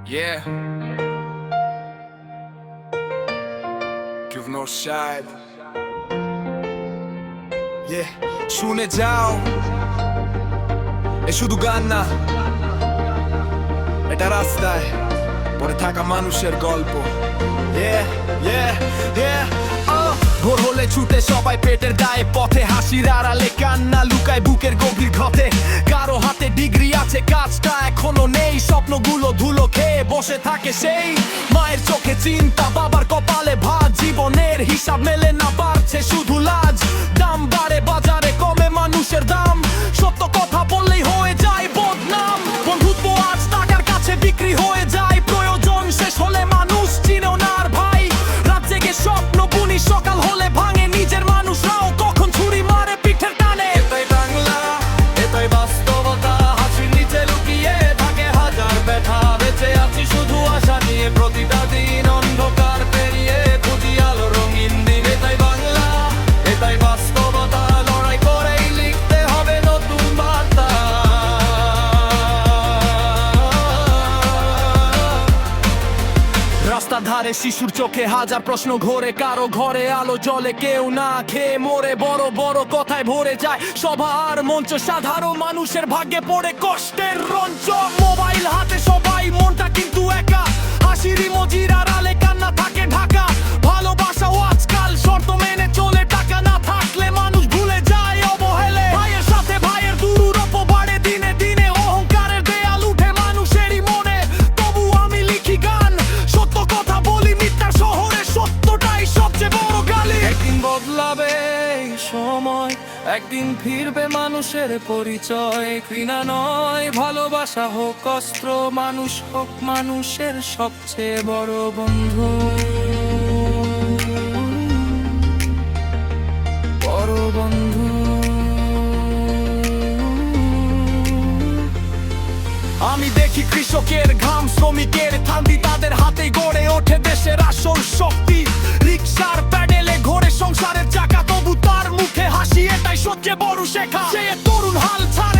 Yeah. Give no shade. Yeah. শুনে যাও, এ শুধু গান না, এটা রাস্তায় পড়ে থাকা মানুষের গল্প। Yeah, yeah, yeah. ভোর হলে ছুটে সবাই পেটের দায়ে পথে, হাসির আড়ালে কান্না লুকায় বুকের গভীর ক্ষতে। কারো হাতে ডিগ্রি আছে, কাজটা এখনো নেই, স্বপ্নগুলো ধুলো খেয়ে বসে থাকে সেই। মায়ের চোখে চিন্তা, বাবার কপালে ভাঁজ, জীবনের হিসাব মেলে না, বাড়ছে শুধু লাজ। দাম বাড়ে বাজারে, কমে মানুষের দাম, সত্য কথা বললেই হয়ে যায় বদনাম। বন্ধুত্ব আজ টাকার কাছে বিক্রি হয়ে যায়, প্রয়োজন শেষ হলে মানুষ চিনেও না আর ভাই। রাত জেগে স্বপ্ন বুনি, সকাল হলে ভাঙে, নিজের মানুষরাও কখন ছুরি মারে পিঠের টানে। এটাই বাংলা, এটাই বাস্তবতা, হাসির নিচে লুকিয়ে থাকে হাজার ব্যথা। বেঁচে আছি শুধু আশা নিয়ে, প্রতিটা দিন অন্ধকার পেরিয়ে খুঁজি আলো রঙিন দিন। এটাই বাংলা, এটাই বাস্তবতা, লড়াই করেই লিখতে হবে নতুন বার্তা। রাস্তার ধারে শিশুর চোখে হাজার প্রশ্ন ঘোরে, কারো ঘরে আলো জ্বলে, কেউ না খেয়ে মরে। বড় বড় কথায় ভরে যায় সভা আর মঞ্চ, সাধারণ মানুষের ভাগ্যে পড়ে কষ্টের রঞ্চ। মোবাইল হাতে সবাই, মনটা কিন্তু একা, হাসির ইমোজির আড়ালে কান্না থাকে ঢাকা। ভালোবাসাও আজকাল শর্ত মেনে চলে, টাকা না থাকলে মানুষ ভুলে যায় অবহেলে। ভাইয়ের সাথে ভাইয়ের দূরত্ব বাড়ে দিনে দিনে, অহংকারের দেয়াল উঠে মানুষেরই মনে। তবু আমি লিখি গান, সত্য কথা বলি, মিথ্যার শহরে সত্যটাই সবচেয়ে বড় গালি। একদিন বদলাবে সময়, একদিন ফিরবে মানুষের পরিচয়। ঘৃণা নয়, ভালোবাসা হোক অস্ত্র, মানুষ হোক মানুষের সবচেয়ে বড় বন্ধু। বড় বন্ধু। আমি দেখি কৃষকের ঘাম, শ্রমিকের থান্দি, তাদের হাতে গড়ে ওঠে দেশের আসল শক্তি। রিক্সার প্যাডেলে ঘোরে সংসারের চাকা, তবু তার মুখে হাসি, এটাই সবচেয়ে বড় শেখা। সে তরুণ হাল ছাড়ে